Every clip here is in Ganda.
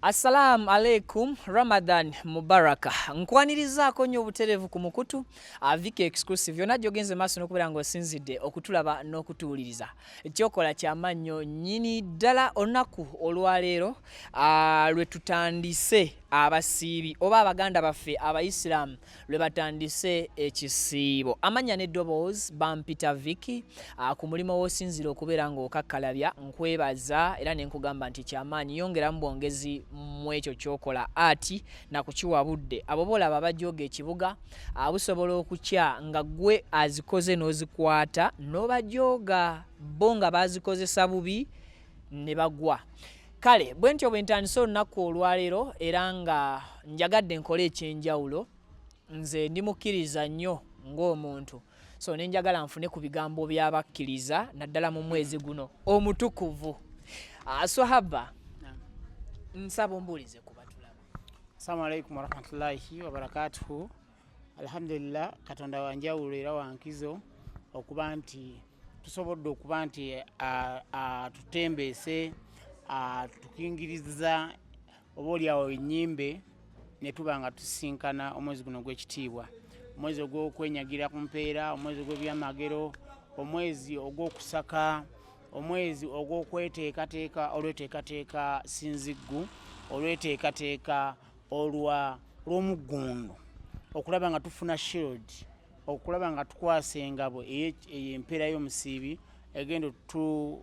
Assalamu alaikum, Ramadan Mubaraka. Nkwanirizaako nnyo obutereevu ku mukutu Viki exclusive yonna gy'ogenze maaso n'okubeera ng'osinzidde okutulaba n'okutuwuliriza. Ekyokola ky'amannyo nnyini ddala olunaku olwaleero lwe tutandise abasiibi oba abaganda baffe Abayisiraamu lwe batandise ekisiibo. Amannya n'eddoboozi bampita Viki ku mulimo w'osinzira okubeera ng'okakkalabya nkwebaza era ne nkugamba nti ky'amaanyi yongeramu bwongezi mu ekyo kyokola ati nakukiwabudde abo boolaba bajooga ekibuga busobola okukya nga ggwe azikoze n'ozikwata n'obajooga bo nga bazikozesa bubi ne bagwa. Kale bwe ntyo bwe ntandise olunaku olwaleero era nga njagadde nkole ekyenjawulo nze ndi mukkiriza nnyo ng'omuntu so ne njagala nfune ku bigambo by'abakkiriza naddala mu mwezi guno omutukuvu. Swahaba nsaba ombuulize ku batulaba. Assalamu alaikum warahmatullahi wabarakatuhu. Alhamdulillah Katonda wanjawulo era wankizo okuba nti tusobodde okuba nti tutembeese tukingiriza oboolyawo ennyimbe ne tuba nga tusinkana omwezi guno gw'ekitiibwa, omwezi ogw'okwenyagira ku mpeera, omwezi ogw'ebyamagero, omwezi ogw'okusaka, omwezi ogw'okweteekateeka olweteekateeka sinziggu, olweteekateeka olw'omuggundu, okulaba nga tufuna shield, okulaba nga tukwasa engabo ey'empeera y'omusiibi egenda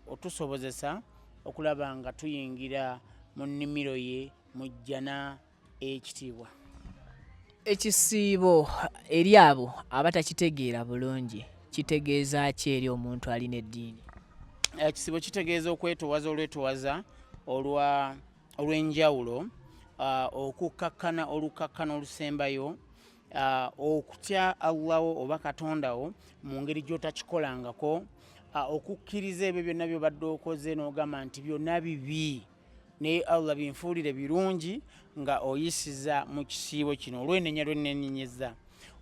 otusobozesa okulaba nga tuyingira mu nnimiro ye mu jjana ekitiibwa. Ekisiibo eri abo abatakitegeera bulungi kitegeeza ki eri omuntu alina eddiini? Ekisiibo kitegeeza okwetowaza olwetowaza olw'enjawulo, okukkakkana olukakkana olusembayo, okutya Allahu oba Katondawo mu ngeri gy'otakikolangako, okukkiriza ebyo byonna by'obadde okoze n'ogamba nti byonna bibi naye Allah binfuulire birungi nga oyisiza mu kisiibo kino olw'enenya lwennenyeza.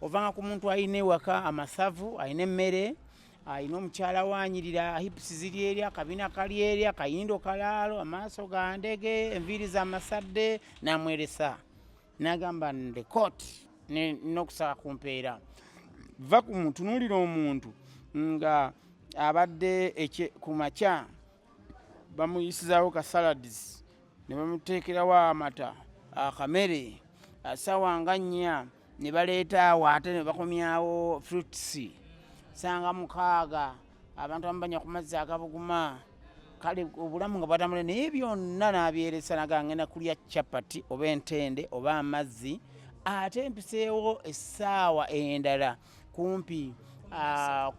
Ovanga ku muntu alina ewaka amasavu, alina emmere, alina omukyala wanyirira, hipusi ziri eri, akabina kali eri, akayindo kalaalo, amaaso ga ndege, enviiri z'amasadde, n'amweresa n'agamba ndekooti n'okusaka ku mpeera. Va ku muntu tunuulira omuntu nga abadde ku makya bamuyisizaawo ka saladies ne bamuteekerawo amata akamere, sawa nga 4 ne baleetaawo ate ne bakomyawo fruits sanga 6 abantu abamu banywa ku mazzi agabuguma. Kale obulamu nga bwatambula naye byonna n'abyeresa naga ngenda kulya chapati oba entende oba amazzi ate mpiseewo essaawa endala kumpi 14,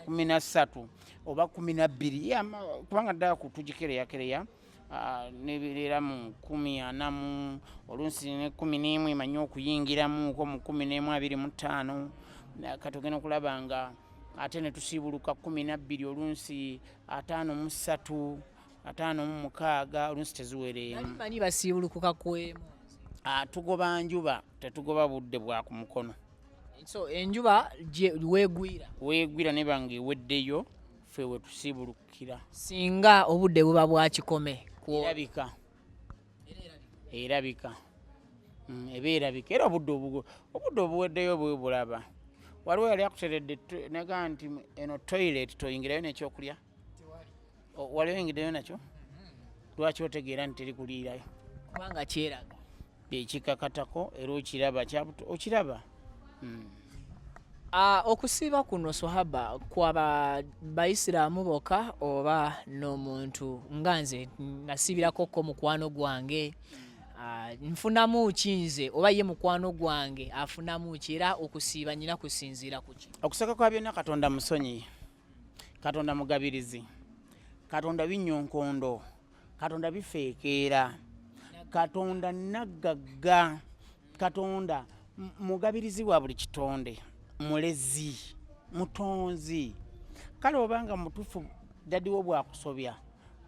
13 oba 12 kubanga ddala tugikereyakereya nebireera mu 40 oluusi ne 11 manyi okuyingiramu ko mu 11:25 katugenda okulaba nga ate ne tusiibuluka 12 oluusi 53, 56 oluusi teziwereemu. Bani basiibulukuka kwemu? Tugoba njuba, tetugoba budde bwa ku mukono. So enjuba weegwira ne bange eweddeyo ffe we tusiibulukira. Singa obudde buba bwa kikome erabika eba erabika era obudde obuweddeyo bwe bulaba. Waliwo yali akuteredde naga nti eno toilet toyingirayo n'ekyokulya, waliwo yingiddeyo nakyo. Lwaki otegeera nti teri kuliirayo? Kubanga kyeraga ekikakatako era okiraba. Okusiiba kuno Swahaba kwaba Bayisiraamu bokka oba n'omuntu nga nze nasiibirako ko mukwano gwange nfunamu kinze oba ye mukwano gwange afunamu ki era okusiiba nyina kusinziira ku ki? Okusaka kwa byonna Katonda musonyi, Katonda mugabirizi, Katonda binyonkondo, Katonda bifeekeera, Katonda naggagga, Katonda mugabirizi wa buli kitonde, mulezi, mutonzi. Kale obanga mutufu dadiwo bwakusobya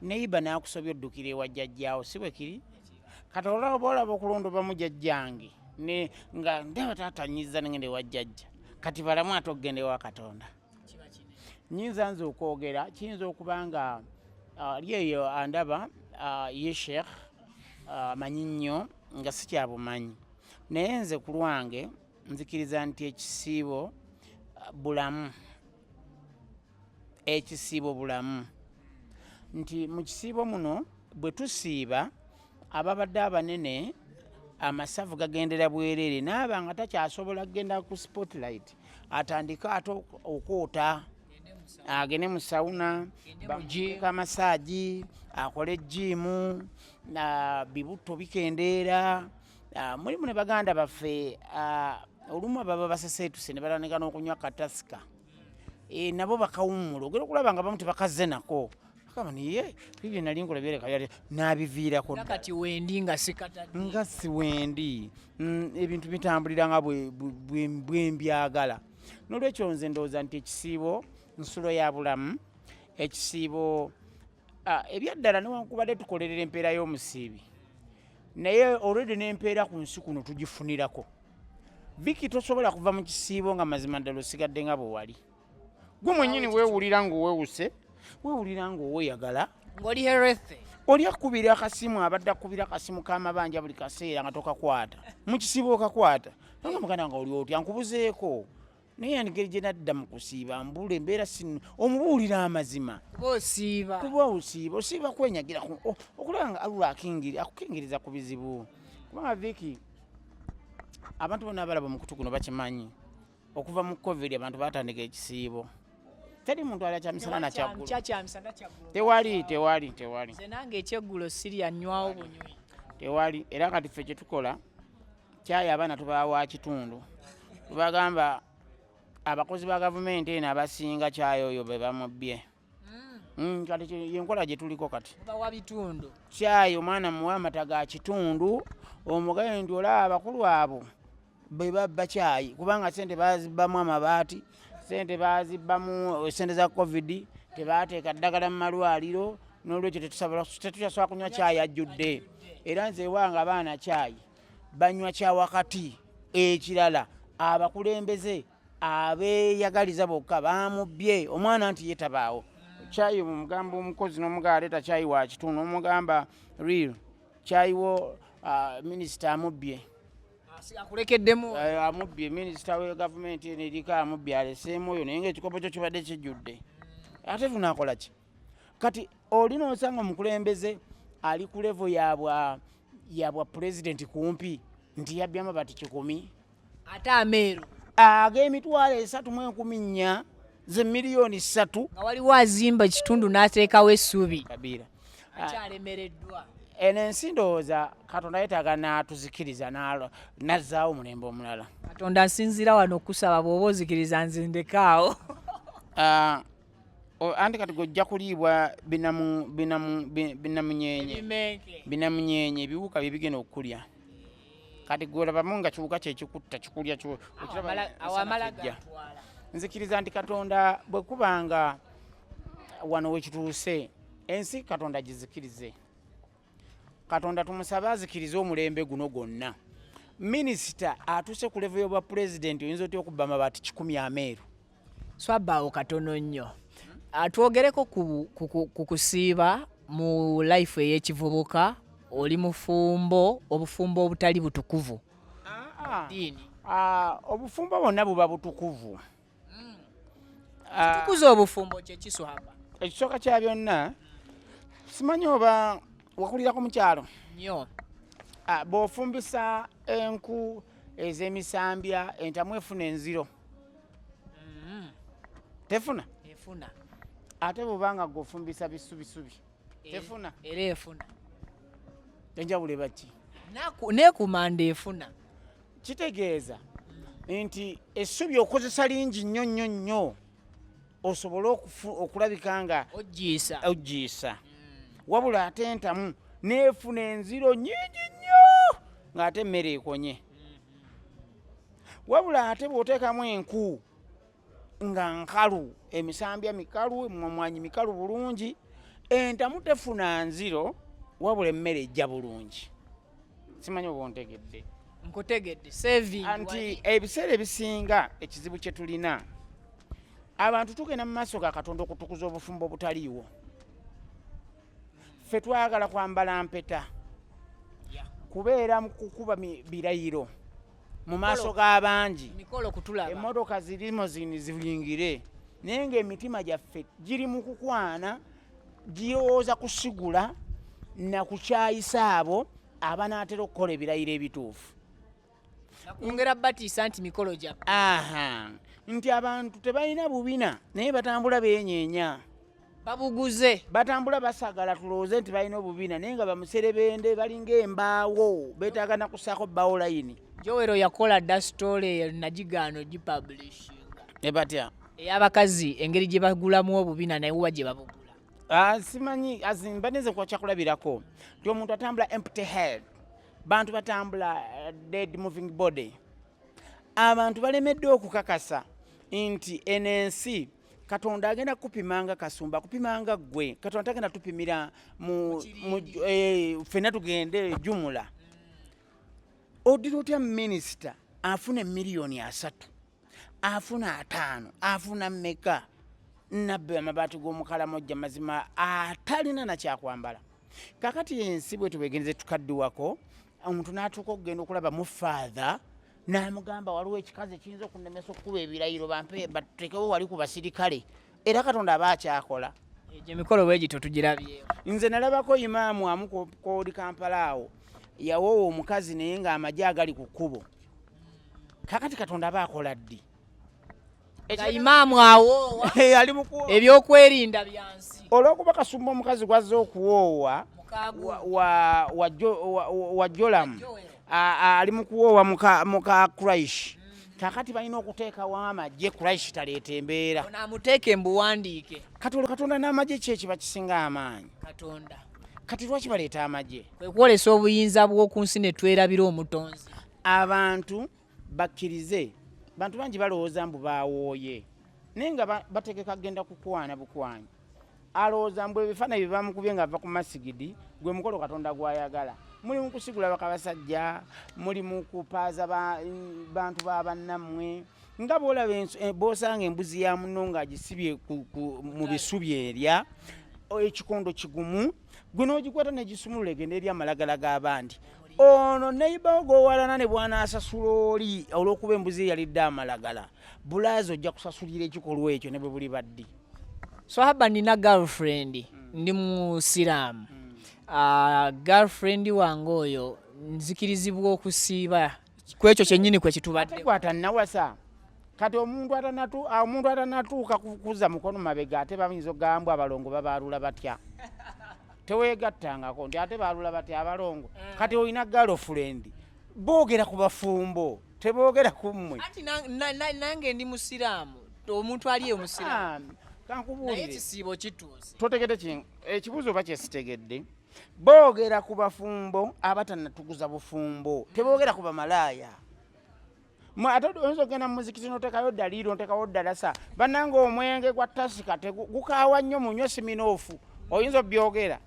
neiba n'akusobya oddukira ewa jjajjaawo si bwe kiri? Katonda oba okulonda obamu jjajjange nga ndaba taatanyiza ngende ewa jjajja kati balamu ate okugenda ewa Katonda. Nyinza nze okwogera kiyinza okuba nga ali eyo andaba ye Sheikh manyi nnyo nga sikyabumanyi naye nze ku lwange nzikiriza nti ekisiibo bulamu bulamu nti mu kisiibo muno bwe tusiiba ababadde abanene amasavu gagendera bwereere naaba nga takyasobola kugenda ku spotlight atandika ate okwoota agende mu sawuna bamuka masaagi akole jimu bibuto bikendeera mulimu ne baganda baffe olumu ababa baseseetuse ne batandika n'okunywa katasika nabo bakawumula ogera okulaba nga bamu tebakaze nako akabaniye bibye nali nkola byereka n'abiviirako kati wendi nga sikatadde nga si wendi ebintu bitambulira nga bwe mbyagala n'olwekyo nze ndowooza nti ekisiibo nsulo ya bulamu ekisiibo ebyaddala newankubadde tukolerera empeera y'omusiibi naye olwedde n'empeera ku nsi kuno tugifunirako biki tosobola kuva mu kisiibo nga mazima ddala osigadde nga bwe wali gwe mwennyini weewulira ng'owewuse weewulira ng'oweyagala ng'oli herethe oli akubira akasimu abadde akubira akasimu k'amabanja buli kaseera nga tokakwata mu kisiibo okakwata nga muganda nga oli otya nkubuzeeko naye engeri gye nadda mu kusiiba mbula embeera omubuulira amazima kuba osiiba kwenyagira okulaba nga Allah akukingiriza ku bizibu kubanga Viki abantu bonna abalaba mu kutu guno bakimanyi okuva mu covid abantu batandika ekisiibo teri muntu ali akyamisana nakyaggulu tewali nange ekyeggulo sirya nnywawo bunywi tewali era kati ffe kye tukola kyayi abaana tubawa wa kitundu tubagamba abakozi ba gavumenti eno abasinga kyayi oyo be bamubbye kati yenkola gye tuliko kati bawa bitundu kyayi omwana muwa amata ga kitundu omugaye nti olaba abakulu abo be babba kyayi kubanga sente bazibbamu amabaati sente bazibbamu sente za covid tebateeka ddagala mu malwaliro n'olwekyo tetukyasobola kunywa kyayi ajjudde era nze ewange abaana kyayi banywa kyawakati ekirala abakulembeze abeeyagaliza bokka bamubbye omwana nti yetabaawo kyayi mugamba omukozi n'omugala aleeta kyayi wa kitundu omugamba real kyayiwo minisita amubbye akulekeddemu amubbye minisita we gavumenti eno eriko amubbye aleseemu oyo naye ngaekikopo kyo kibadde kijjudde ate tunaakola ki kati olina osanga omukulembeze ali ku levo yabwa pulezidenti kumpi nti yabbyamu bati 100 ate ameeru ag'emitwalo 3.4 ze miliyoni 3 nga waliwo azimba kitundu n'ateekawo essuubi Kabira akyalemereddwa eno ensi ndowooza Katonda yeetaaga n'atuzikiriza nazzaawo mulembe omulala Katonda nsinzira wano okusaba bw'oba ozikiriza nze ndekaawo anti kati gojja kuliibwa binamunyenye ebiwuka bye bigenda okukulya kati gwolabamu nga kiwuka kyekikutta kikulya nzikiriza nti Katonda bwe kubanga wano wekituuse ensi Katonda gizikirize Katonda tumusabe azikirize omulembe guno gwonna minisita atuuse ku levo y'obwa pulezidenti oyinza otya okubba amabaati 100 ameeru swabbaawo katono nnyo twogereko ku kusiiba mu life ey'ekivubuka oli mufumbo obufumbo obutali butukuvu obufumbo bwonna buba butukuvu tukuza obufumbo kyekiswaba ekisooka kya byonna simanyi oba wakulirako mukyalo nnyo bw'ofumbisa enku ez'emisambya entamu efuna enziro tefuna efuna ate bw'obanga gw'ofumbisa bisubisubi tefuna era efuna enjawulo eba ki neekumanda efuna kitegeeza nti essubi okozesa lingi nnyo nnyo nnyo osobole okulabika nga oggiisa wabula ate entamu neefuna enziro nnyingi nnyo ng'ate emmere ekonye wabula ate bw'oteekamu enku nga nkalu emisambya mikalu emwamwanyi mikalu bulungi entamu tefuna nziro wabula emmere ejja bulungi simanyi oba ontegedde nkutegedde saving anti ebiseera ebisinga ekizibu kye tulina abantu tugenda mu maaso ga Katonda okutukuza obufumbo obutaliiwo ffe twagala kwambala mpeta kubeera mu kukuba birayiro mu maaso g'abangi mikolo kutulaba emmotoka zirimo ziyingire naye ng'emitima gyaffe giri mu kukwana girowooza kusigula na kukyayisa abo abanaatera okukola ebirayiro ebituufu nakwongera batiisa nti mikolo gya nti abantu tebalina bubina naye batambula beenyeenya babuguze batambula basagala tulowooze nti balina obubina naye nga bamuserebende balinga embaawo beetaaga na kusaako bbaawo layini Jowero yakola dda story nagigaano gipublishinga ebatya ey'abakazi engeri gye bagulamu obubina naye wa gye babugula simanyi baneze kwakyakulabirako nti omuntu atambula empty head bantu batambula dead moving body abantu balemeddwe okukakasa nti enensi Katonda agenda kupimanga Kasumba kupimanga gwe Katonda agenda tupimira ffenna tugende jumula odira otya minisita afuna 3 miliyoni afuna 5 afuna mmeka nabbe amabaati g'omukalamojja mazima atalina nakyakwambala kakati ensi bwe tubegenze tukaddiwako omuntu n'atuuka okugenda okulaba mu faatha n'amugamba waliwo ekikazi ekiyinza okunemesa okukuba ebirayiro bampe batekewo wali ku basirikale era Katonda aba akyakola egyo emikolo bwegito tugirabyewo nze nalabako imaamu amu kooli Kampala awo yawoowa omukazi naye ng'amagye agali ku kkubo kakati Katonda aba akola ddi imaamu awoowa ebyokwerinda byansi olw'okuba Kasumba omukazi gwazze okuwoowa wa Jolamu ali mu kuwoowa muka Quraish kakati balina okuteekawo amagye Quraish taleeta embeera amuteeke embuwandiike kati olwo Katonda n'amagye ki bakisinga amaanyi Katonda kati lwaki baleeta amagye kwe kwolesa obuyinza bw'oku nsi ne twerabira omutonzi abantu bakkirize bantu bangi balowooza mbu baawooye naye nga bategeka kgenda kukwana bukwanyi alowooza mbu ebifaananyi bye bamukubye ng'ava ku masigidi gwe mukolo Katonda gwayagala muli mu kusigula bakabasajja muli mu kupaaza bantu b'abannammwe nga bw'osanga embuzi ya munno ng'agisibye mu bisubi erya ekikondo kigumu gwe n'ogikwata negisumulula egenda eri amalagala g'abandi ono neiba ogowalana ne bw'anaasasula oli olw'okuba embuzi yalidde amalagala bulaazi ojja kusasulira ekikolwa ekyo ne bwe buli baddi Swahaba nina girlfriend ndi musiraamu girlfriend wange oyo nzikirizibwa okusiiba kwekyo kyennyini kwe kitubadde kwata nawasa kati omuntu atanatuuka kukuza mukono mabega ate bayinza ogambwa abalongo babaalula batya teweegattangako nti ate baalula batya abalongo kati olina girlfriend boogera ku bafumbo teboogera ku mmwe ati nange ndi musiraamu omuntu ali omusiraamu kankubuulire ekisiibo kituuse totegedde ekibuuzo oba kyesitegedde boogera ku bafumbo abatanatuguza bufumbo teboogera ku bamalaaya ate oyinza okugenda mu muzikiti n'otekayo daliiro notekawo ddalasa bannanga omwenge gwa tasika gukaawa nnyo munywe siminoofu oyinza obyogera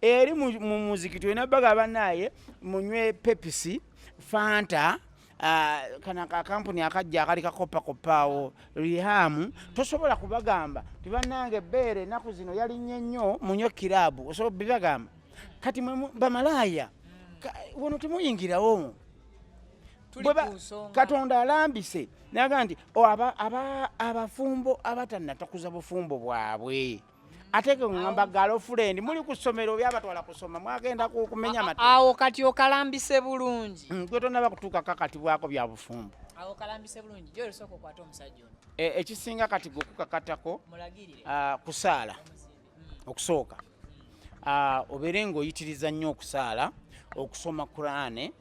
eri mu muzikiti olina baga bannaaye munywe pepisi fanta kana kakampuni akajja akali kakoppakoppa rihamu tosobola kubagamba tibannange ebbeere ennaku zino yalinnye nnyo munywe kiraabu osobola bibagamba kati bamalaaya wono temuyingirawo Katonda alambise naga nti abafumbo abatanatakuza bufumbo bwabwe ate ke ngamba girlfriend muli ku ssomero byabatwala kusoma mwagenda kumenya mate awo kati okalambise bulungi gwe tonaba kutuuka kakatibwako bya bufumbo awo kalambise bulungi jo soko kwata omusajja ono ekisinga kati gokukakatako kusaala okusooka obeere ng'oyitiriza nnyo okusaala okusoma Qur'ane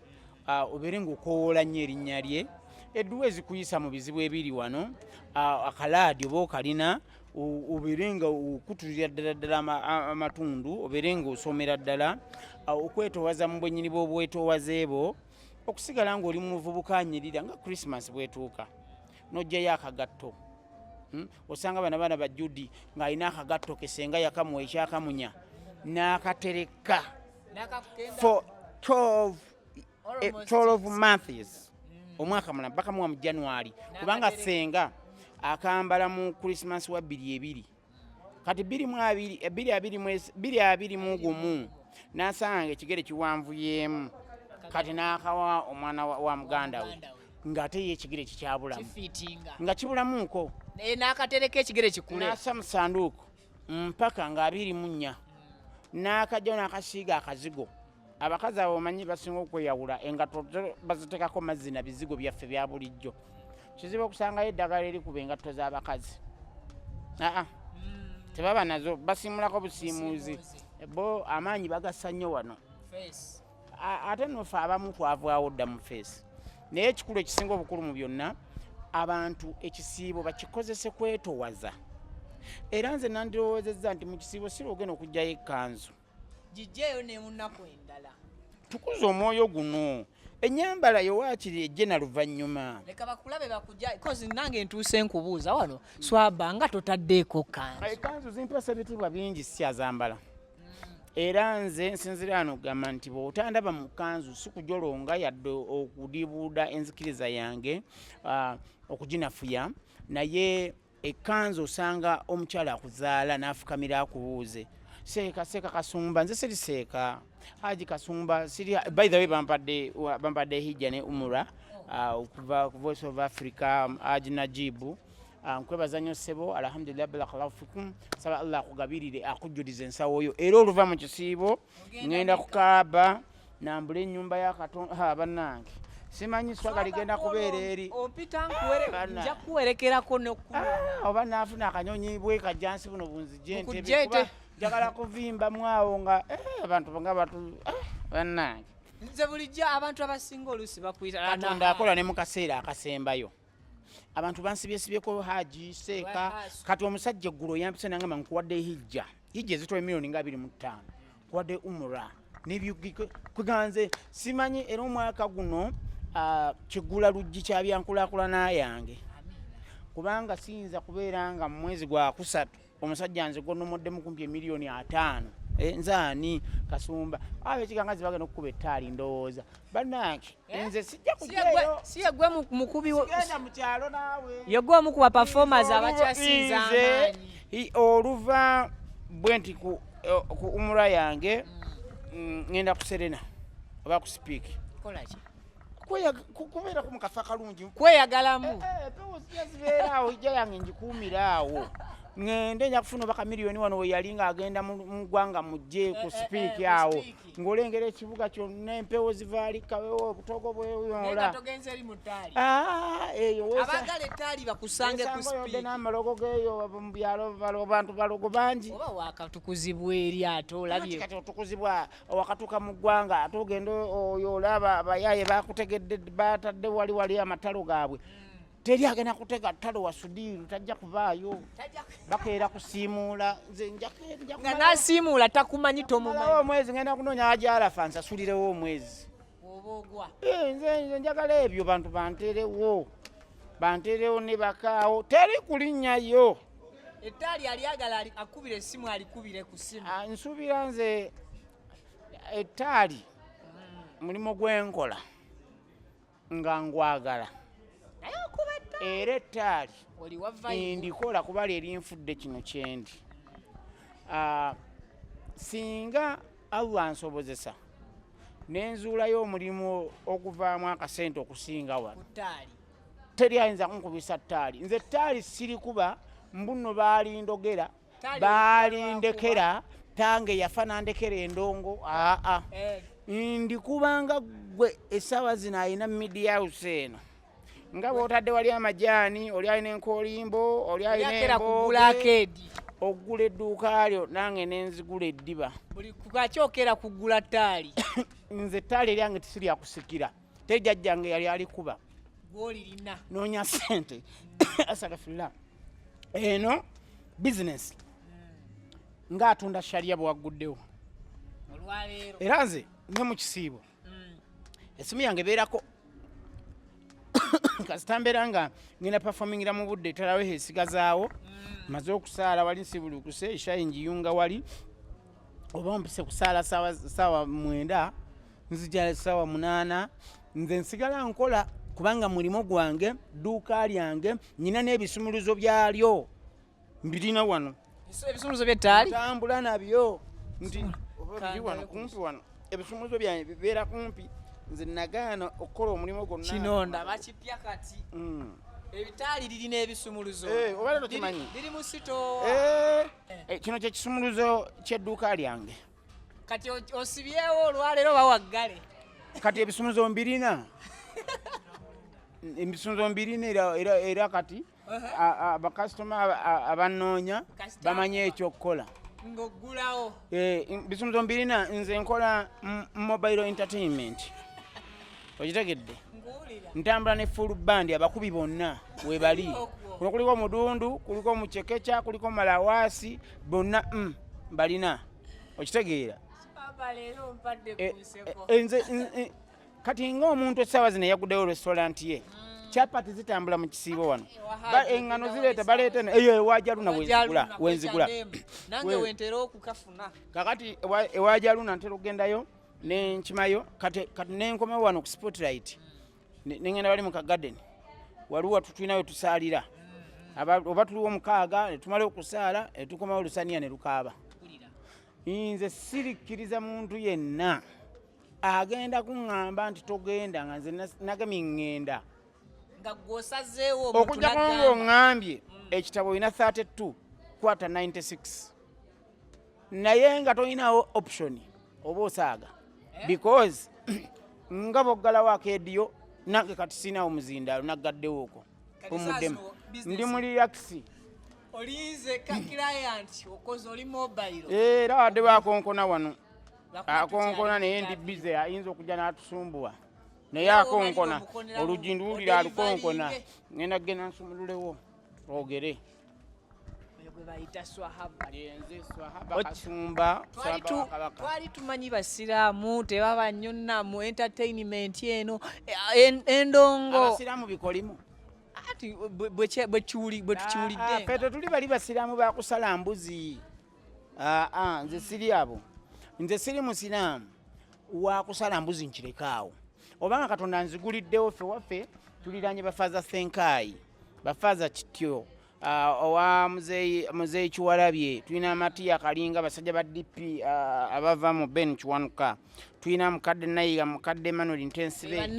obeere ng'okowoola nnyo erinnya lye edduwa ezikuyisa mu bizibu ebiri wano akalaadi oba okalina obeere nga okutulira ddala amatundu obeere ng'osomera ddala okwetoowaza mu bwennyini bw'obwetoowaze bo okusigala ng'oli mu muvubuka anyirira nga Christmas bwetuuka n'oggyayo akagatto osanga baana ba Judi ng'alina akagatto kesenga yakamuwa ekyakamunya n'akatereka for 12 months omwaka mulamba bakamuwa mu January kubanga senga akambala mu Christmas wa 22 kati 22 n'asanga ekigere kiwanvuyemu kati n'akawa omwana wa muganda we ng'ate ye ekigere kikyabulamu nga kibulamuko n'akatereka ekigere kikule n'assa mu ssanduuku mpaka nga 24 n'akajjawo n'akasiiga akazigo abakazi abo omanyi basinga okweyawula engatto baziteekako mazzi na bizigo byaffe bya bulijjo kizibu okusangayo eddagala erikuba engatto z'abakazi tebaba nazo basiimulako busiimuuzi bo amaanyi bagassa nnyo wano ate nofe abamu twavaawo dda mu feesi naye ekikulu ekisinga obukulu mu byonna abantu ekisiibo bakikozese kwetowaza era nze nandirowoozezza nti mu kisiibo siri ogenda okugjayo ekkanzu gijjeeyo ne munaku endala tukuza omwoyo guno ennyambala yowaakiri ejje na luvannyuma leka bakulabe bakujja kozi nange ntuuse nkubuuza wano Swahaba nga totaddeeko kanzu ekanzu zimpesa ebitiibwa bingi sikyazambala era nze nsinzira wano okugamba nti bw'otandaba mu kanzu sikujolonga yadde okudibuuda enzikiriza yange okuginafuya naye ekanzu osanga omukyala akuzaala n'afukamira akubuuze seeka Kasumba nze siri seeka Haji Kasumba siri by the way bampadde hijja ne umura okuva ku Voice of Africa Haji Najibu nkwebaza nnyo ssebo alhamdulillah barakallahu fikum saba Allah akugabirire akujjulize ensawo yo era oluva mu kisiibo ngenda kukaaba nambula ennyumba ya Katonda bannange simanyi swaga ligenda kubeera eri opita nja kuwerekerako oba naafuna akanyonyi bwe kajjansi buno bunzije ntebe njagala kuvimba mwawo nga abantu nga batu bannange nze bulijjo abantu abasinga oluusi bakuyita Katonda akola ne mu kaseera akasembayo abantu bansibyesibyeko Haji Seeka kati omusajja eggulo yampise nangamba nkuwadde hijja ezitola miliyoni nga 25 kuwadde umura kuganze simanyi era omwaka guno kigula luggi kya byankulaakulana yange kubanga siyinza kubeera nga mu mwezi gwa kusatu omusajja nze gonomoddemu kumpi miliyoni 5 nzaani Kasumba abekigangazi bagenda okukuba ettaali ndowooza bannange nze sijja kujayo siye gwe mukubi genda mu kyalo naawe ye gwe omu ku bapafomers abakyasinza amaanyi oluva bwe nti ku umura yange ngenda ku Serena oba ku Sipiiki kubeera ku mukafa kalungi kweyagalamu pewo zibeeraawo ijja yange njikuumiraawo ngende nja kufuna baka miliyoni wano we yali ng'agenda mu ggwanga mujje ku Sipiiki awo ng'olengera ekibuga kyonna empewo zivaalikawewo obutogo bweyola eyo abagala ettaali bakusange ku Sipiiki n'amalogo geeyo mu byalo abantu balogo bangi oba wakatukuzibwa eri ate olabye kati otukuzibwa wakatuuka mu ggwanga ate ogenda oyo olaba abayaaye bakutegedde batadde wali amatalo gaabwe teri agenda kutega ttalo wa Sudiru tajja kuvaayo bakeera kusiimuula nze nga nasiimuula takumanyi tomumanyi omwezi ngenda kunoonya ajalafa nsasulirewo omwezi oba ogwa nze njagala ebyo bantu banterewo ne bakaawo teri kulinnyayo ettaali alyagala akubira essimu alikubire ku ssimu nsuubira nze ettaali mulimu gwenkola nga ngwagala era ettaali ndikola kuba lyeri nfudde kino kyendi singa Allah ansobozesa nenzuulayo omulimu okuvaamu akasente okusinga wano teri ayinza kunkubisa ttaali nze ttaali sirikuba mbuno baalindogera baalindekera tange yafa nandekera endongo ndikubanga gwe essaawa zino ayina media house eno nga bw'otadde wali amajaani oli alina enkoolimbo oli alina embooge okugula edduuka lyo nange nenzigula eddiba buli kukakyokera kugula ttaali nze ttaali eryange tisiryakusikira teri jjajjange yali alikuba gwolirina noonya ssente asagafullah eno bizinesi ng'atunda sharia bwewaguddewo olwaleero era nze ne mu kisiibo essimu yange ebeerako kasita mbeera nga ngenda performingira mu budde taraweho esigazaawo maze okusaala wali nsibulukuse eshayi njiyunga wali oba mpise kusaala saawa 9 nzija saawa 8 nze nsigala nkola kubanga mulimo gwange dduuka lyange nyina n'ebisumuluzo byalyo mbirina wano ebisumuluzo by'ettaali tambula nabyo nti oba biri wano kumpi wano ebisumuluzo byange bibeera kumpi nze nagaana okukola omulimu gwonna kinonda bakipya kati ebitaali lirina ebisumuluzo oba leero kimanyi liri mu sitoowa kino kye kisumuluzo ky'edduuka lyange kati osibyewo olwaleero bawaggale kati ebisumuluzo mbirina ebisumuluzo mbirina era kati bakasitoma abannoonya bamanye ekyokukola ng'oggulawo bisumuluzo mbirina nze nkola mobile entertainment okitegedde ntambula ne full band abakubi bonna webali kuno kuliko omudundu kuliko omucekeca kuliko malawaasi bonna balina okitegeera nze kati ng'omuntu essaawa zino yaguddeyo restaurant ye chapati zitambula mu kisiibo wano eŋŋano zireeta baleeta eyo ewajaluna wenzigula nange wentera okukafuna kakati ewajaluna ntera okugendayo nenkimayo kati nenkomewo wano ku spotlight nengenda bali mu kagarden waliwo tulinayo tusaalira oba tuliwo mukaaga netumala okusaala netukomawo lusaniya ne lukaaba nze sirikkiriza muntu yenna agenda kuŋŋamba nti togenda nga nze nagamye ŋŋenda okujja kunga oŋŋambye ekitabo olina 32 kwata 96 naye nga tolinawo option oba osaaga because nga boggalawo akeediyo nange kati sinaawo muzindaalo naggaddewo okwo omuddemu ndi mu relaxi olinze client okoze oli mobile era wadde bakonkona wano akonkona naye ndi bize ayinza okujja n'atusumbuwa naye akonkona olugi nduwulira alukonkona ngenda kugenda nsumululewo ogere bayita Swahaba Kasumba twali tumanyi basiraamu tebaba nnyo nna mu entertainment eno endongo abasiraamu bikolimu ati bwe tukiwulidde ffe tetuli bali basiraamu bakusala mbuzi nze siri abo nze siri musiraamu wakusala mbuzi nkirekaawo obanga Katonda nziguliddewo ffe waffe tuliranye bafaaza Senkaayi bafaaza Kityo owa muzeeyi Kiwalabye tulina Matiya Kalinga basajja ba DP abava mu Ben Kiwanuka tulina mukadde Nayiga mukadde Emmanuel Ntensibe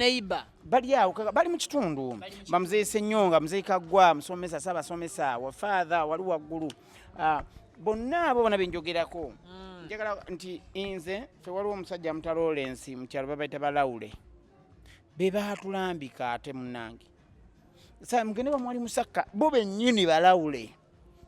bali awo bali mu kitundu bamuzeeyi Ssennyonga muzeeyi Kaggwa musomesa Ssaabasomesa wafaatha wali waggulu bonna abo bona benjogerako njagala nti nze ffe waliwo omusajja mutalo Lawrence mu kyalo babayita balawule be baatulambika ate munnange sa mugende bamwali musaka bo bennyini balawule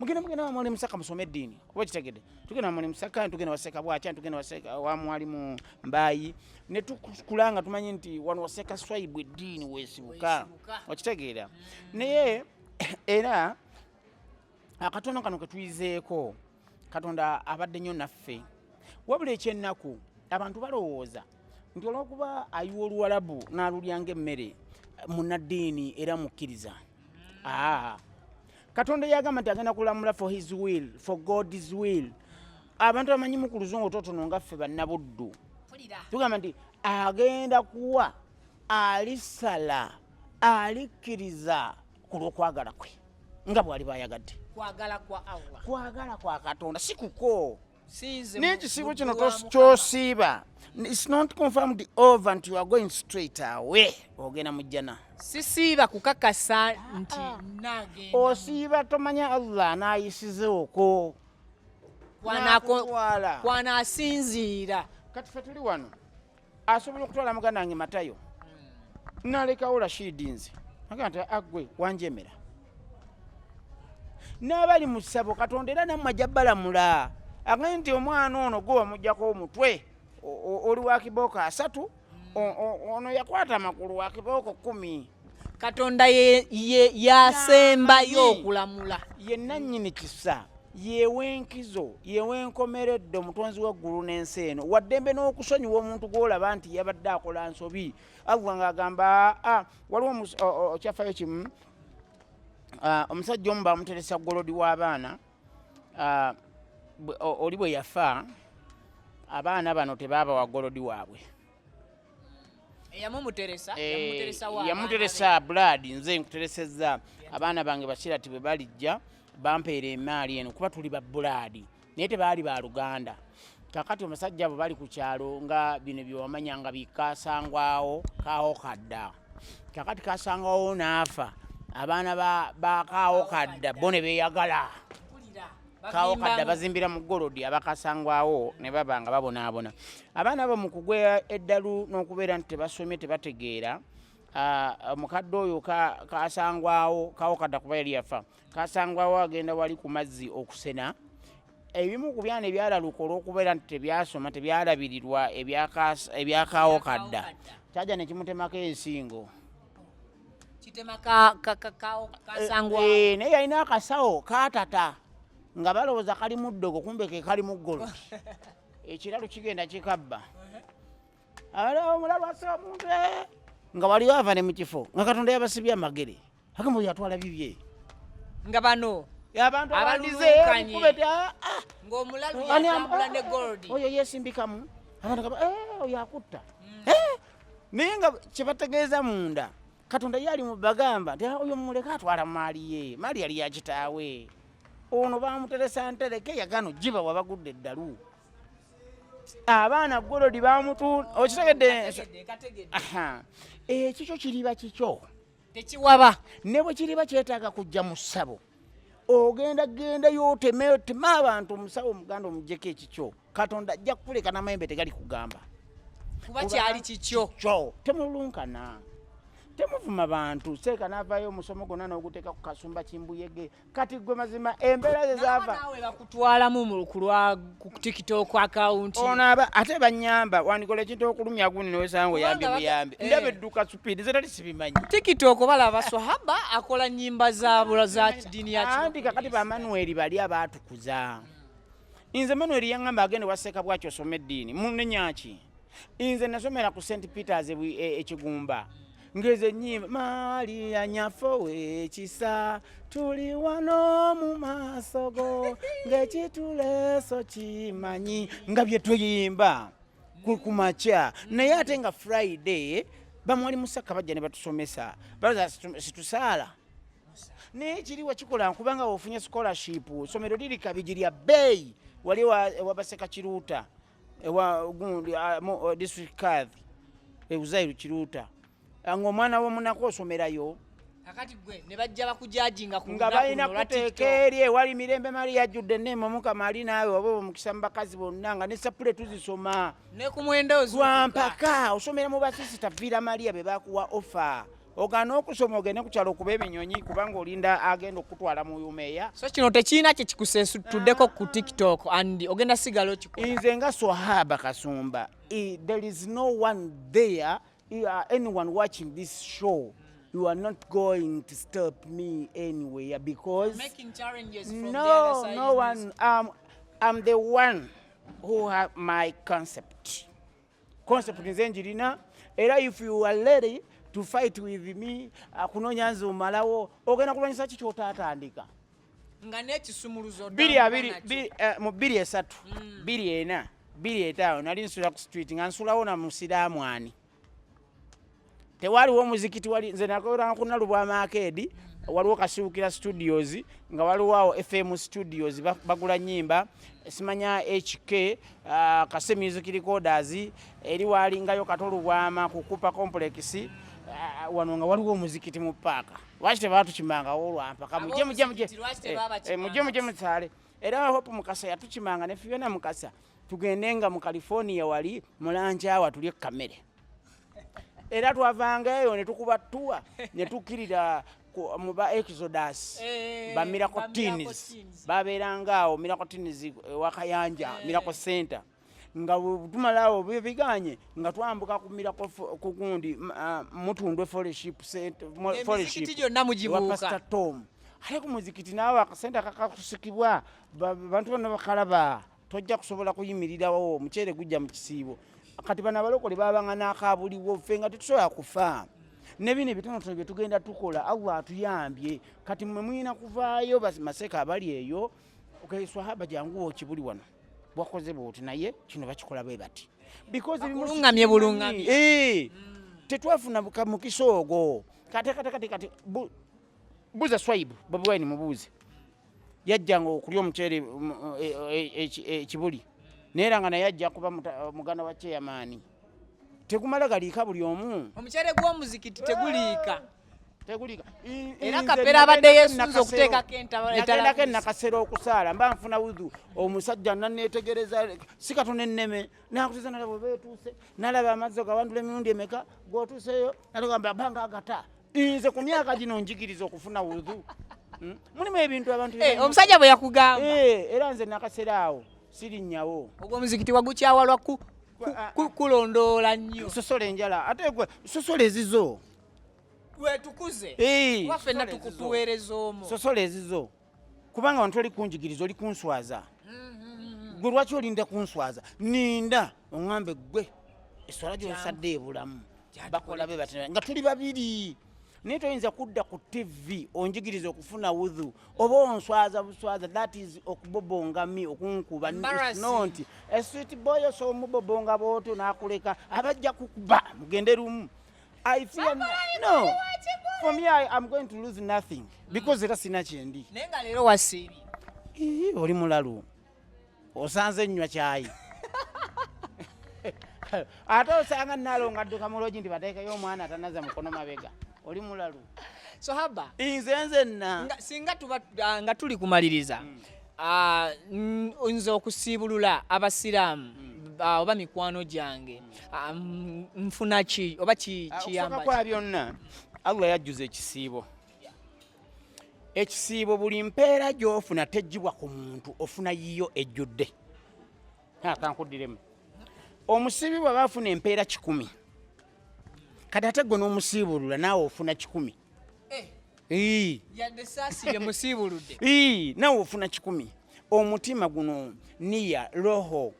mugende bamwali musaka musome eddiini oba kitegedde tugenda bamwali musaka tugenda waseka bwakya tugenda waseka wamwali mu Mbaayi ne tukulanga tumanyi nti wano waseka Swahaba eddiini weesibuka okitegeera naye era akatono kano ketuyizeeko Katonda abadde nnyo naffe wabula ekyennaku abantu balowooza nti olwokuba ayiwa Oluwalabu n'alulyanga emmere munaddiini era mukkiriza Katonda yagamba nti agenda kulamula for his will for God's will abantu bamanyi mu ku Luzungu totono nga ffe bannabuddu tugamba nti agenda kuwa alisala alikkiriza ku lw'okwagala kwe nga bwali bayagadde kwagala kwa Katonda si kuko n'ekisiibo kino kyosiiba it's not confirmed over nti you are going straight away ogenda mu jjana sisiiba kukakasa nti nagenda osiiba tomanya Allah n'ayisizeoko kwanasinziira kati ffe tuli wano asobola okutwala muganda wange Matayo nalekawo Rashidi nze agamba nti agwe wanjemera n'abali mu ssabo Katonda era nammwe ajja balamula agambye nti omwana ono gwe wamugyako omutwe oli wa kibooko 3 ono yakwata amakulu wa kibooko 10 Katonda yasembayo okulamula ye nannyini kisa yewenkizo yewenkomeredde omutonzi w'eggulu n'ensi eno waddembe n'okusonyiwa omuntu gw'olaba nti yabadde akola nsobi Allah ng'agamba waliwo kyafaayo kimu omusajja omu bamuteresa golodi w'abaana oli bwe yafa abaana bano tebabawa golodi waabwe yamuteresa blood nze nkuteresezza abaana bange Basirati bwe balijja bampeera emaali eno kuba tuli ba blood naye tebaali ba Luganda kakati omusajja abo bali ku kyalo nga bino byewamanya nga bikasangwawo kaawo kadda kakati kasangwawo naafa abaana ba kaawo kadda bo ne beeyagala kaawo kadda bazimbira mu golodi abakasangwawo ne baba nga babonaabona abaana abo mu kugwa eddalu n'okubeera nti tebasomye tebategeera omukadde oyo kasangwawo kaawo kadda kuba yali yafa kasangwawo agenda wali ku mazzi okusena ebimu ku byana ebyalaluka olw'okubeera nti tebyasoma tebyalabirirwa ebyakaawo kadda kyajja ne kimutemako ensingo naye yalina akasawo katata nga balowooza kali mu ddogo kumbe ke kali mu ggolo ekiralu kigenda kikabba omulalu asaba muntu nga waliwo ava ne mu kifo nga Katonda yabasibye amagere agambo yatwala bibye nga bano abantu abandize kubeta ng'omulalu yatambula ne gold oyo yesimbikamu abantu kaba oyo akutta naye nga kyebategeeza munda Katonda yali mu bagamba nti oyo mumuleka atwala maali ye maali yali yakitaawe ono bamuteresa ntereke yagano jiba wabagudde eddalu abaana golodi bamutu okitegedde ekikyo kiriba kikyo tekiwaba ne bwe kiriba kyetaaga kujja mu ssabo ogenda yotema abantu omusawo omuganda omuggyeko ekikyo Katonda ajja kukuleka n'amayembe tegali kugamba kuba kyali kikyo temulunkana temuvuma bantu seeka n'avaayo omusomo gonna n'oguteeka ku kasumba kimbuyege kati gwe mazima embeera ze zaava nawe bakutwalamu ku TikTok account onaaba ate banyamba wandikola ekintu okulumya gundi newesanga oyambye muyambe ndaba edduka supiidi ze tali sibimanyi TikTok balaba Swahaba akola nnyimba za ddiini ya anti kakati bamanueri bali abaatukuza nze manueri yaŋŋamba agende waseeka bwaki osoma eddiini munenyaki nze nasomera ku St Peters ekigumba ngeze nyimba Maria nyafowe ekisa tuli wano mu maasogo ng'ekituleeso kimanyi nga bye tuyimba ku makya naye ate nga Friday bamwali musaka bajja ne batusomesa baloza situsaala naye kiriwa kikola nkubanga ofunye scholarship somero liri kabigi lya bbeeyi wali wa Baseeka Kiruuta ewa gundi district kadhi Uzairu Kiruuta ng'omwana w'omunako osomerayo kakati gwe ne bajja bakujajinga ku nga balina kuteeka eri ewali Mirembe Mali yajjudde nneema Mukama ali naawe waba omukisa mu bakazi bonna nga ne sapule tuzisoma ne ku mwenda lwampaka osomera mu basisita Vira Maria be bakuwa ofa ogana okusoma ogende ku kyalo okuba ebinyonyi kubanga olinda agenda okutwala mu yumeeya so kino tekiina kye kikuseesutuddeko ku TikTok and ogenda sigalo kikola nze nga Swahaba Kasumba there is no one there anyone watching this show you are not going to stop me anywhere because making challenges from the other side no one I'm the one who have my concept nze njirina era if you are ready to fight with me kunoonya nze omalawo ogenda kulwanyisa ki kyotaatandika nga n'ekisumuluzo mu 23 24 25 nali nsula ku street nga nsulawo na musiraamu ani tewaliwo omuzikiti wali nze nakola kunalu bwa market waliwo Kasiwukira studios nga waliwo awo FM studios bagula nyimba simanya HK Kase music recorders eri walingayo Katolu bwama kukupa complex wano nga waliwo omuzikiti mu paaka lwaki tebatukimanga olwampaka mujje mutsale era hope Mukasa yatukimanga ne Fiona Mukasa tugendenga mu California wali mulanjawa tulye kamere era twavangayo ne tukuba tuwa ne tukirira mu ba Exodus ba Miracle Teens babeerangaawo Miracle Teens wakayanja Miracle Center nga tumalawo biganye nga twambuka ku Miracle kugundi Mutundwe Fellowship Center Fellowship yonna mugibuuka Pastor Tom ale ku muzikiti nawe akasenta kakakusikibwa bantu bonna bakalaba tojja kusobola kuyimirirawo omuceere gujja mu kisiibo kati bana balokole babanga n'akaabuliwo ffe nga tetusobola kufa ne bino ebitonotono bye tugenda tukola Allah atuyambye kati mwe mwina kuvaayo Baseeka abali eyo Swahaba jangu okibuli wano bwakoze bwoti naye kino bakikola bwe bati because bulungamye tetwafuna mu kisoogo kati buza Swaibu Bobi Wine mubuuze yajjanga okulya omuceere ekibuli neera nga naye ajja kuba muganda wa chairman tegumala galiika buli omu omukyere gw'omuzikiti teguliika era kapera abadde yeesunze okuteekako nagendako enakasera okusaala mba nfuna wudu omusajja naneetegereza si katono enneme nakutuusa nalaba obeetuuse nalaba amazzi ogawandula emirundi emeka g'otuuseyo nalagamba banga agata nze ku myaka gino njigiriza okufuna wudu mulimu ebintu abantu omusajja bwe yakugamba era nze nakasera awo sirinnyawo ogwo omuzikiti wagukyawalwa kulondoola nnyo sosola enjala ate gwe sosola ezizo wetukuze waffe tukutuweereza omwo sosola ezizo kubanga wantu oli kunjigiriza oli kunswaza gwe lwaki olinda kunswaza ninda oŋŋambe gwe eswala gy'osadde ebulamu bakola be batera nga tuli babiri naye toyinza kudda ku TV onjigiriza okufuna wudhu oba onswaza buswaza that is okubobongami okunkuba nti a sweet boy so omubobonga bw'otyo n'akuleka abajja kukuba mugende lumu I fear no. For me, I'm going to lose nothing because era sina kyendi. Nenga lero wasiiri. Oli mulalu. Osanze nnywa kyayi. Ate osanga nalo ngadduka muloji ndi bateekayo omwana atanaza mukono mabega. Oli mulalu. Swahaba. Nze nna. Singa nga tuli kumaliriza. Nze okusiibulula Abasiramu. Oba mikwano gyange nfuna ki oba kiyamba kwa byonna Allah yajjuza ekisiibo buli mpeera gy'ofuna tejjibwa ku muntu ofuna yiyo ejjudde kankuddiremu omusiibi bw'aba afuna empeera 100 kati ate gwe n'omusiibulula naawe ofuna 100 yadde saasibye musiibuludde naawe ofuna 100 omutima guno niya roho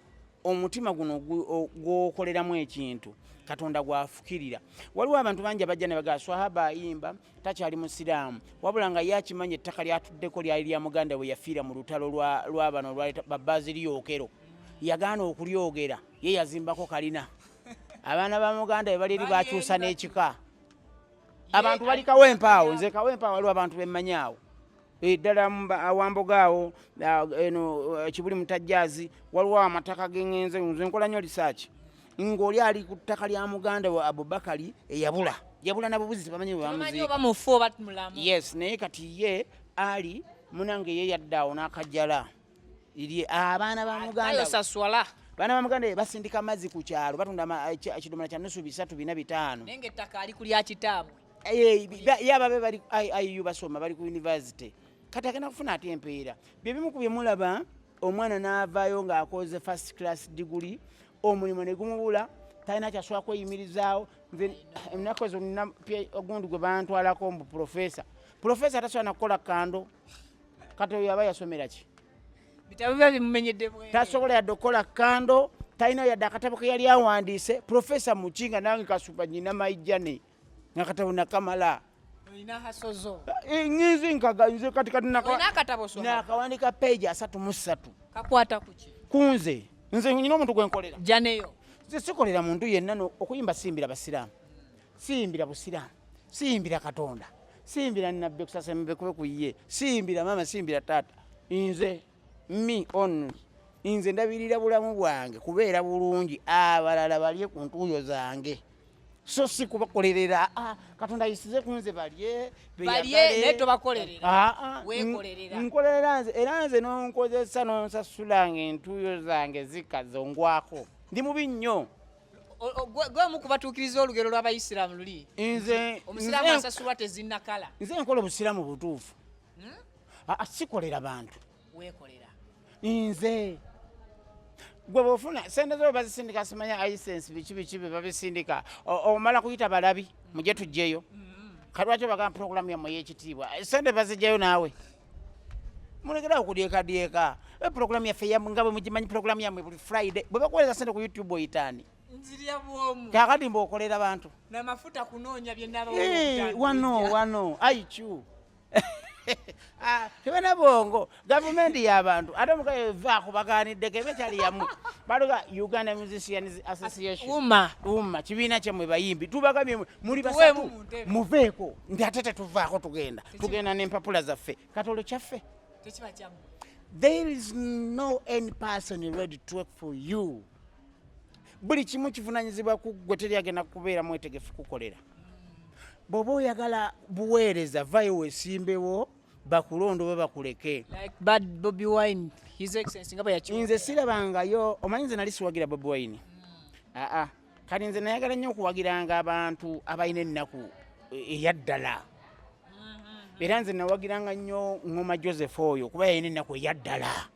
omutima guno gwokoleramu ekintu katonda gwafukirira waliwo abantu bangi abajja ne bagaa Swahaba ayimba takyali musiraamu wabula nga ye akimanya ettaka lyatuddeko lyali lya muganda we yafiira mu lutalo lwabano lwaleeta babaziriyookero yagaana okulyogera ye yazimbako kalina abaana ba muganda be bali eri bakyusa n'ekika abantu bali kawempaawo nze kawempaawo waliwo abantu bemmanyaawo ddala awambogaawo eno kibuli mutajjaazi waliwo amataka g'engenze nze nkola nnyo research ng'oli ali ku ttaka lya muganda wa Abubakari yabula nabubuzi tebamanyi bamuziika yes naye kati ye ali munange ye yaddaawo n'akajjala abaana ba muganda baana ba muganda basindika amazzi ku kyalo batunda ekidomola kya nusu 3 4 5 naye ng'ettaka ali ku lya kitaabwe yababe bali IU basoma bali ku university kati agenda kufuna ate empeera bye bimu ku bye mulaba omwana n'avaayo ng'akoze first class degree omulimu ne gumubula talina kyasobola kweyimirizaawo nze ennaku ezo nina ogundi gwe bantwalako mbu profesa tasobola nakukola kando kati oyo aba yasomera ki bitabo biba bimumenyedde bwe tasobola yadde okukola kando talina yadde akatabo ke yali awandiise profesa mukinga nange Kasumba nyina mayijjane nga katabo nakamala olina hasozo ngizi nkaganze kati nakawandika page 33 kakwata kuki kunze nze nyina omuntu gwenkolera janeyo sikolera muntu yenna okuyimba simbira Basiramu simbira Busiramu simbira Katonda simbira nabbe kusasa mbe kube kuye simbira mama simbira tata nze me only nze ndabirira bulamu bwange kubeera bulungi abalala balye ku ntuuyo zange so si kubakolerera Katonda yisize kunze balye naye tobakolerera weekolerera nkolerera nze era nze n'onkozesa n'onsasula ng'entuuyo zange zikazongwako ndi mubi nnyo gwe mukubatuukiriza olugero lw'Abayisiraamu luli omusiraamu asasulwa tezinnakala nze nkola obusiraamu butuufu sikolera bantu weekolera nze gwe bw'ofuna sente zo bazisindika simanya license biki be babisindika omala kuyita balabi mujye tujjeyo kalwaki bagamba programu yammwe y'ekitiibwa sente bazijjayo naawe mulekera okudyekadyeka programu yaffe nga bwe mugimanyi programu yammwe buli Friday bwe bakuweereza sente ku YouTube oyitaani nzirya bwomu kakati mb'okolera bantu n'amafuta kunoonya wano aicu tebana bongo gavumenti y'abantu ate mukaye vaako bagaaniddeko ebe kyali yammwe baluga Uganda Musicians Association umma kibiina kyammwe bayimbi tubagambye muli basatu muveeko nti ate tetuvaako tugenda n'empapula zaffe katolo kyaffe there is no any person ready to work for you. Buli kimu kivunanyizibwa ku gwe teri agenda kubeera mwetegefu kukolera. Bw'oba oyagala buweereza vayo weesimbewo bakulondo baba kuleke. Like bad Bobi Wine, His Excellency ngaba yachi. Nze sirabangayo omanyi nze nali siwagira Bobi Wine. Kati nze nayagala nnyo okuwagiranga abantu abalina ennaku eyaddala. Era nze nawagiranga nnyo Ngoma Joseph oyo kuba yalina ennaku eyaddala.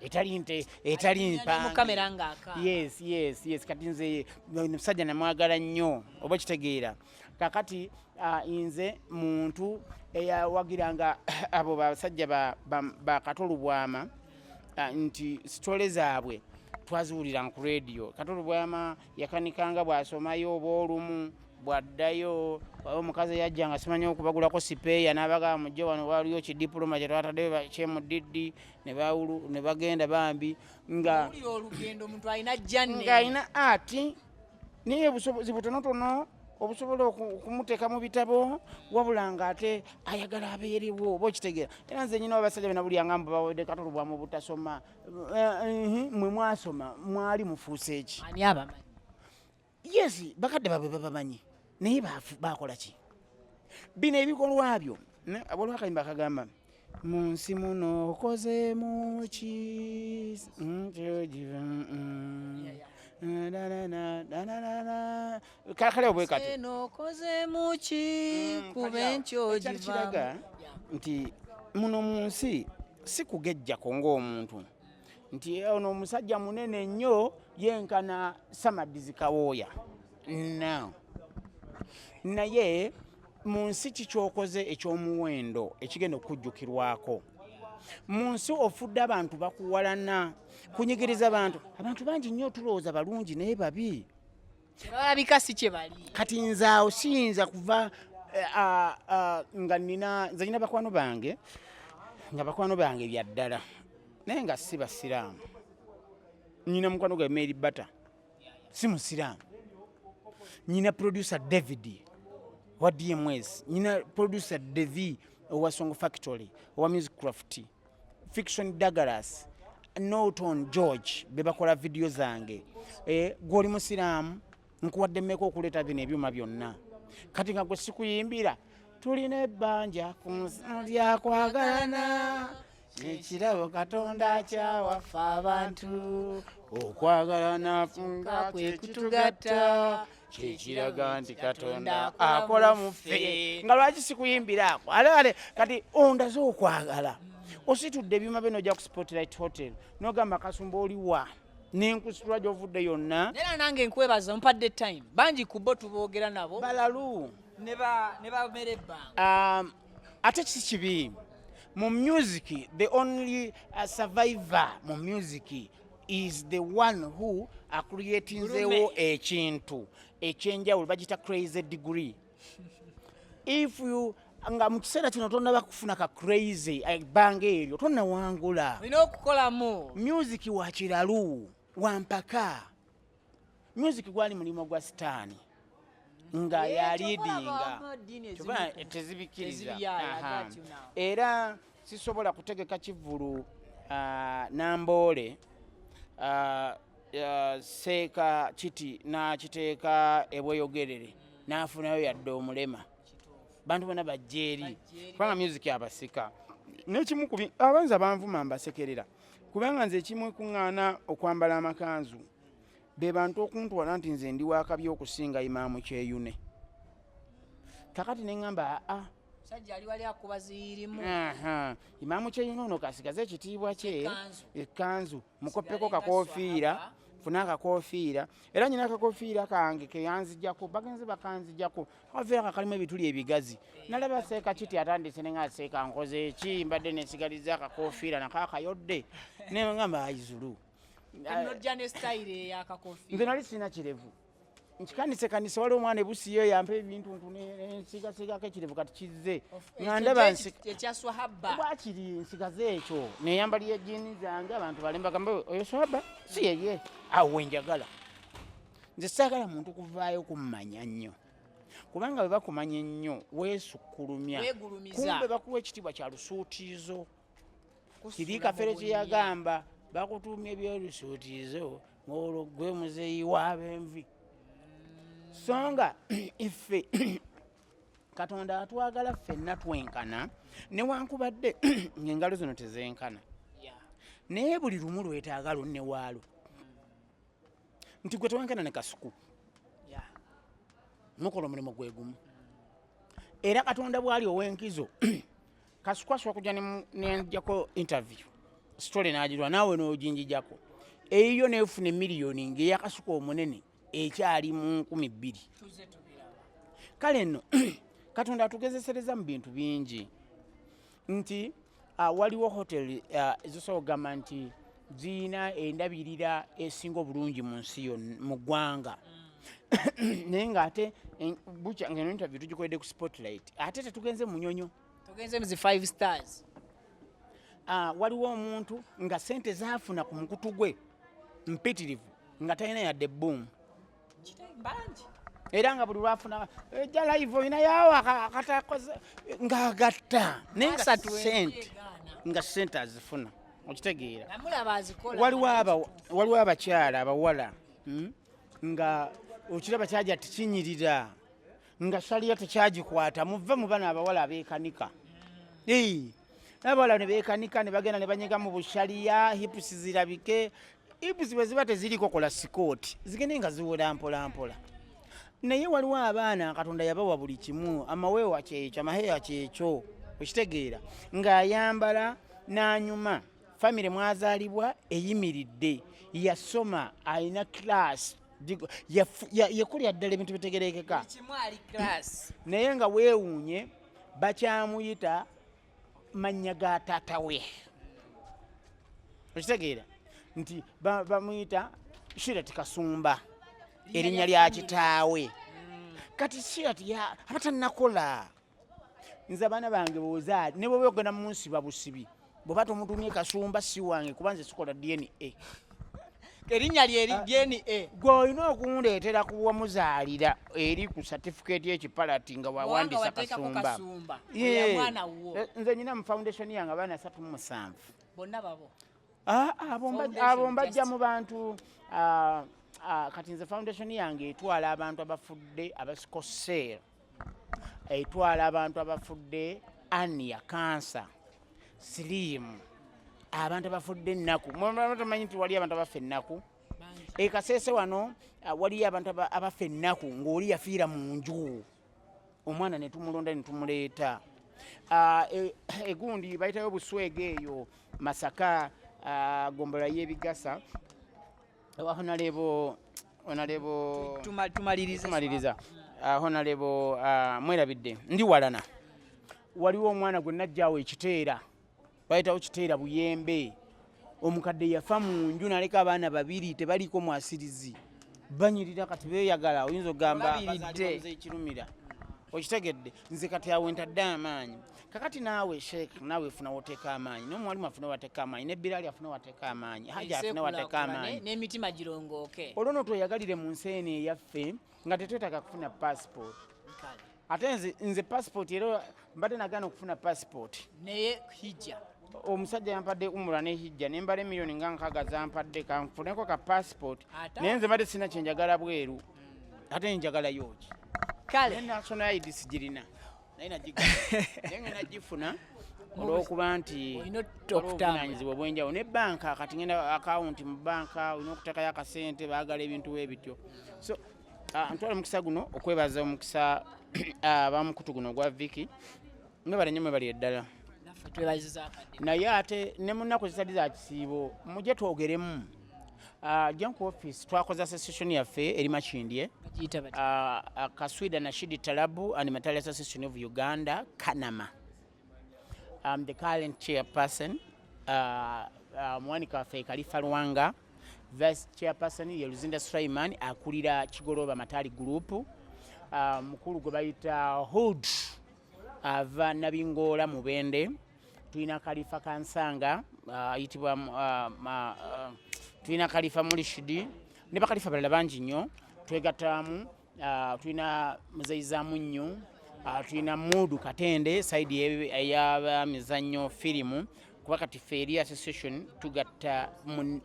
Etali mpanga. Yes. Kati nze musajja namwagala nnyo oba kitegeera. Kakati nze muntu eyawagiranga abo basajja ba Katolu Bwama nti sitole zaabwe twaziwulira ku radio. Katolu Bwama yakanikanga bw'asomayo oba olumu bwaddayo omukazi yajjanga simanyi okubagulako sipeeya n'abaga mujje wano waliyo kidiploma kye twatadde kyemudiddi ne bagenda bambi nga olugendo omuntu alina janne ng'alina ati niye obusobozi butonotono obusobola okumuteeka mu bitabo wabula ng'ate ayagala abeerewo oba okitegeera. Era nze nyina abasajja bena bulyanga mbu bawedde Katolu Bwama butasoma mwe mwasoma mwali mufuuse eki? Ani abamanyi? Yes, bakadde babwe babamanyi naye bakola ki? Bino ebikolwa byo waliwo akayimba akagamba mu nsi muno okozeemu ki kakale obwe kati okozeemu ki kuba enkyogiva nti muno mu nsi si kugejjako ng'omuntu nti ono omusajja munene nnyo yenkana Samadizi Kawooya. No. Naye mu nsi kikyokoze ekyomuwendo ekigenda okujjukirwako. Mu nsi ofudde abantu bakuwalana kunyigiriza abantu bangi nnyo tulowooza balungi naye babi. Balabika si kye bali. Kati nze awo siyinza kuva nga nina bakwano bange bya ddala naye nga si basiraamu. Nina mukwano gwe Mary Bata si musiraamu. Nina producer David wa DMS. Nina producer Devi wa Song Factory wa Music Craft. Fiction Douglas Norton George bebakola video zange. Goli musiraamu nkuwadde mmeka okuleeta bino ebyuma byonna. Kati nga gwe sikuyimbira tulina ebbanja ku lya kwagalana. Ekirabo Katonda kyawaffe abantu okwagalana funga kwe kutugatta kyekiraga nti Katonda akola mu ffe. Nga lwaki sikuyimbiraako ale kati ondaze okwagala ositudde ebyuma bino ojja ku Spotlight Hotel n'ogamba Kasumba oliwa n'enkusitula gy'ovudde yonna. Era nange nkwebaza mpadde time bangi ku bo tuboogera nabo balalu ne bamera ebbanga. Ate kiki kibi mu music, the only survivor mu music is the one who creatinzewo ekintu ekyenjawulo bagita crazy degree. If you nga mu kiseera kino tonnaba kufuna ka crazy ebbanga eryo tonnawangula. Olina okukolamu. Music wa kiralu wampaka. Music gwali mulimo gwa sitaani nga yalidinga tuba tezibikiriza. Era sisobola kutegeka kivulu Namboole seeka kiti n'akiteeka ebweyogerere n'afunayo yadde omulema. Bantu bonna bajja eri kubanga music Abasika n'ekimu kubi abanza banvuma mbasekerera kubanga nze ekimu ekuŋŋaana okwambala amakanzu be bantu okuntwala nti nze ndi wakabi okusinga Imaamu Kyeyune. Kakati ne ŋŋamba sajja ali wali akubazirimu. Imaamu Kyeyune ono kasigaze ekitiibwa kye ekkanzu mukoppeko kakoofiira funa akakoofiira era nyina akakoofiira kange ke yanzijjako bagenze bakanzijjako akakoofiira kalimu ebituli ebigazi. Nalaba Seeka kiti atandise ne nga Seeka nkoze eki mbadde nesigaliza akakoofiira nakakayodde ne ŋŋamba ayizulu. Nojja ne style y'akakoofiira. Nze nali sina kirevu nkikanise waliwo omwana ebusiyo yampa ebintu nsigasigako ekirevu kati kizze ngandaba ekya Swahaba bwakiri nsigaze ekyo neyambaliyo ejjiini zange abantu balemba gamba oyo Swahaba si yeye awo wenjagala. Nze saagala muntu kuvaayo kummanya nnyo kubanga bwe bakumanya ennyo weesukkulumya kumbe bakuwa ekitiibwa kya lusuutiizo kiri Kafere kye yagamba bakutumye ebyolusuutizo ng'olwo gwe muzeeyi w'abenvi songa iffe Katonda atwagala ffenna twenkana newankubadde ng'engalo zino tezenkana naye buli lumu lwetaaga lunne waalo nti gwe tewenkana ne kasuku mukola omulimu gwe gumu era Katonda bwali ow'enkizo kasuku asobola kujja nenjako interview story n'agirwa naawe n'oginjijako eyiyo neefuna emiliyoni ng'eyakasuku omunene ekyali mu 2,000 kale nno Katonda atugezesereza mu bintu bingi nti waliwo hoteli ezisobola okugamba nti ziyina endabirira esinga obulungi mu nsi mu ggwanga naye ng'ate bukya ngeno interview tugikolede ku spotlight ate tetugenze mu nyonyo tugenze mu 5 stars waliwo omuntu nga sente zaafuna ku mukutu gwe mpitirivu nga talina yadde bboom era nga buli lwafuna ejja live olinayo akatakoze ng'agatta naye nga sente azifuna okitegeera waliwo abakyala abawala nga okiraba kyajja tikinyirira nga shaliya tekyagikwata muve mu bana abawala abeekanika n'abawala ne beekanika ne bagenda ne banyega mu bushaliya hipusi zirabike hipusi bwe ziba teziriko kola sikooti zigende nga ziwera mpola mpola naye waliwo abaana Katonda yabawa buli kimu amaweewa kyekyo amaheya kyekyo okitegeera ng'ayambala n'anyuma famire mwazaalibwa eyimiridde yasoma alina class yekulya ddala ebintu bitegerekeka naye nga weewuunye bakyamuyita mannya ga taata we okitegeera nti bamuyita Shirati Kasumba erinnya lya kitaawe kati Shirati abatannakola nze abaana bange boozaali ne bwe bagenda mu nsi babusibi bwe bata omutumye Kasumba si wange kuba nze sikola DNA erinnya lye DNA gwe olina okundeetera kuwa muzaalira eri ku certificate y'ekipalati nga wawandiisa Kasumba nze nyina mu foundation yange abaana 37 bonna babo abo mbajja mu bantu kati nze foundation yange etwala abantu abafudde abasikosera etwala abantu abafudde ania kansa siriimu abantu abafudde ennaku tamanyi nti wali abantu abafa ennaku ekaseese wano waliyo abantu abafa ennaku ng'oli yafiira mu nju omwana ne tumulonda ne tumuleeta egundi bayitayo buswege eyo Masaka gombola y'ebigasa honalebo tumaliriza honalebo mwerabidde ndi walana waliwo omwana gwe najjaawo ekiteera bayitawo kiteera Buyembe omukadde yafa mu nju naleka abaana 2 tebaliko mwasirizi banyirira kati beeyagala oyinza ogamba bazaalize ekirumira okitegedde nze kati awo ntadde amaanyi kakati naawe Sheikh naawe funa woteeka amaanyi n'omwalimu afuna wateeka amaanyi ne Bilali afuna wateeka amaanyi Hajja afuna wateeka amaanyi n'emitima girongooke olwono tweyagalire mu nsi eno eyaffe nga tetwetaaga kufuna passport ate nze passport era mbadde nagaana okufuna passport naye hijja omusajja yampadde umura ne hijja ne mbale miliyoni nga 6 zampadde kanfuneko ka passport naye nze mbadde sina kyenjagala bweru ate njagala yooki kale national ID sigirina naye nagifuna olw'okuba nti obuvunanyizibwa bwenjawulo ne banka kati ngenda akawunti mu banka olina okuteekayo akasente baagala ebintu weebityo so ntwala omukisa guno okwebaza omukisa abamukutu guno ogwa Viki mwebale nnyo mwebali eddala naye ate ne mu nnaku zitali za kisiibo mujje twogeremu Janku office twakoze association yaffe eri Makindye Kaswida na Shidi Talabu Animatali Association of Uganda Kanama. I'm the current chairperson. Mwanika waffe Khalifa Luwanga, vice chairperson Yeluzinda Sulaiman akulira Kigoloba Matali group. Mukulu gwe bayita Hood ava Nabingola Mubende. Tuina Khalifa Kansanga ayitibwa tuina Khalifa Mulishidi ne bakalifa balala bangi nnyo twegatamu tuina Muzaizamu nnyo tuina Mudu Katende side ey'abamizannyo firimu kuba kati feri association tugatta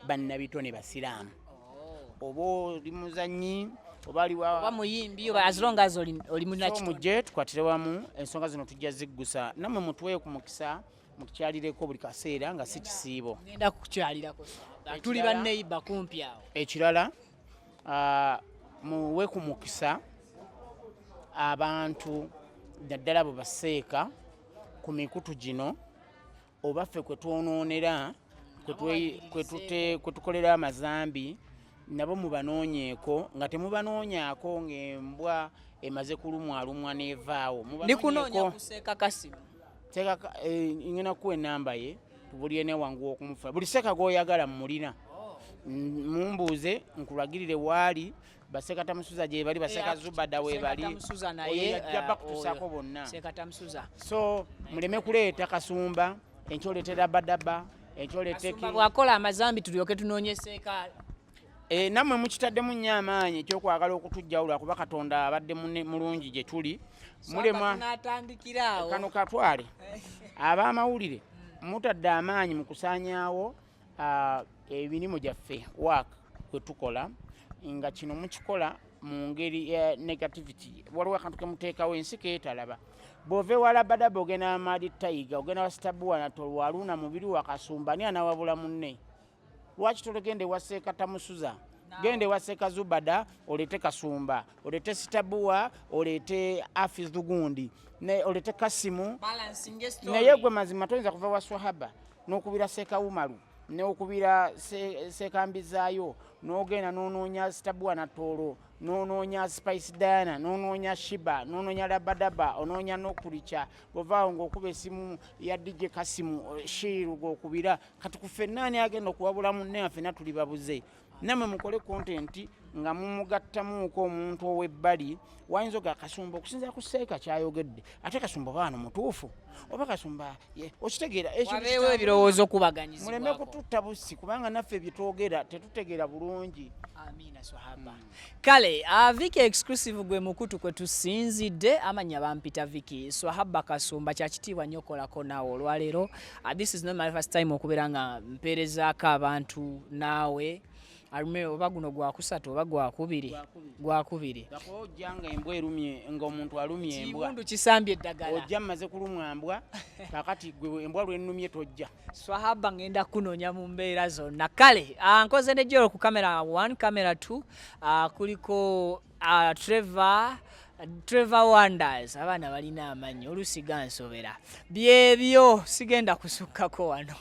bannabitone basiraamu oba oli muzanyi oba aliwa muyimbi oba as long as oli mujje tukwatire wamu ensonga zino tujja ziggusa nammwe mutuwe ku mukisa mukikyalireko buli kaseera nga si kisiibo ngenda kukukyalirako tuli banneiba kumpi awo ekirala muwe ku mukisa abantu naddala bwe baseeka ku mikutu gino oba ffe kwe twonoonera kwe tukolera amazambi nabo mubanoonyeeko nga temubanoonyaako ng'embwa emaze kulumwalumwa n'evaawo ndikunoonya kuseeka Kasimu ngenda kuwa enamba ye tubulye newanguwa okumufuna buli seeka gw'oyagala mumulina mumbuuze nkulagirire waali Baseeka Tamusuza gye bali Baseeka Zubada we bali oyajja bakutusaako bonna so muleme kuleeta Kasumba enkyoleetera Badaba enkyoleeteki bwakola amazambi tulyoke tunoonyeseeka nammwe mukitaddemu nnyo amaanyi ekyokwagala okutujjawula kuba Katonda abadde mulungi gye tuli mulema kano katwale ab'amawulire mutadde amaanyi mu kusaanyaawo emirimu gyaffe waaka kwe tukola nga kino mukikola mu ngeri ya negativity waliwo akantu kemuteekawo ensi keetalaba bw'ova ewala Badaba ogenda Madi Tiger ogenda wa Sitabuwa Natolwa Aluna mubiri wa Kasumba ani anawabula munne lwaki tologende wa Seeka Tamusuza gende wa Seeka Zubada oleete Kasumba oleete Sitabuwa oleete Afis Dugundi oleete Kasimu naye gwe mazima toyinza kuva wa Swahaba n'okubira Seeka Umaru n'okubira Seeka Mbizaayo n'ogenda n'onoonya Sitabuwa Natolo n'onoonya Spice Diana n'onoonya Shiba n'onoonya Labadaba onoonya n'okulica bw'ovaawo ng'okuba essimu ya DJ Kasimu Shiru gw'okubira kati ku ffenna ani agenda okuwabula munne ffenna tuli babuze nammwe mukole kontenti nga mumugattamuuko omuntu ow'ebbali wayinza oga Kasumba okusinziira ku Seeka kyayogedde ate Kasumba oba wano mutuufu oba Kasumba okitegeera wabeewo ebirowoozo kubaganyizibwako muleme kututta bussi kubanga naffe bye twogera tetutegeera bulungi. Amina Swahaba. Kale Viki exclusive gwe mukutu kwe tusinzidde amanya bampita Viki Swahaba Kasumba kyakitiibwa nnyo kolako naawe olwaleero. This is not my first time okubeera nga mpeerezaako abantu naawe alume oba guno gwakusatu oba gwakubiri ojjanga embwa erumye ng'omuntu alumye embwa kibundu kisambye eddagala ojja mmaze kulumwa mbwa kakati gwe embwa lwennumye tojja Swahaba ngenda kunoonya mu mbeera zonna kale nkoze ne jero ku kamera 1 kamera 2 kuliko Trevor Wonders abaana balina amanyi olusi gansobera byebyo sigenda kusukkako wano